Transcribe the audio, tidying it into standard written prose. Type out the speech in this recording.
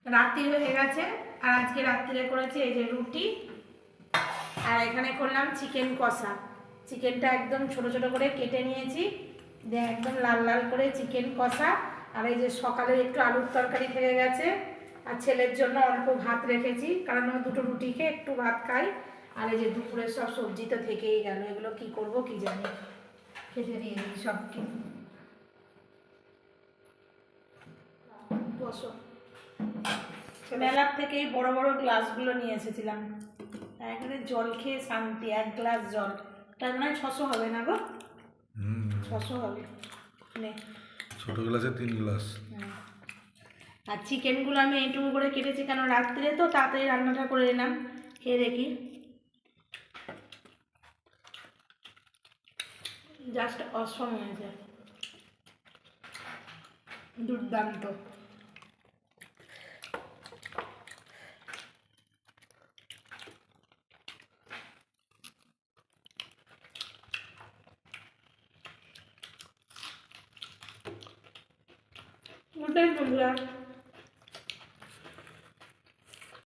রাত্রি হয়ে গেছে আর আজকে রাত্রিরে করেছি এই যে রুটি আর এখানে করলাম চিকেন কষা। চিকেনটা একদম ছোট ছোট করে কেটে নিয়েছি, দিয়ে একদম লাল লাল করে চিকেন কষা। আর এই যে সকালে একটু আলুর তরকারি থেকে গেছে আর ছেলের জন্য অল্প ভাত রেখেছি, কারণ ও দুটো রুটি খেয়ে একটু ভাত খাই। আর এই যে দুপুরের সব সবজি তো থেকেই গেল, এগুলো কি করব কি জানি, খেতে দিয়ে দিই সবকে। বসো। মেলার থেকে এই বড় বড় গ্লাসগুলো নিয়ে এসেছিলাম, এখানে জল খেয়ে শান্তি। 1 গ্লাস জল, তার মানে 600 হবে না গো? 600 হবে। নে, ছোট গ্লাসে 3 গ্লাস। আর চিকেনগুলো আমি এইটুকু করে কেটেছি, কেন রাত্রে তো তাড়াতাড়ি রান্নাটা করে নিলাম। খেয়ে দেখি, জাস্ট অসম হয়েছে, দুর্দান্ত। ওটাই বন্ধুরা।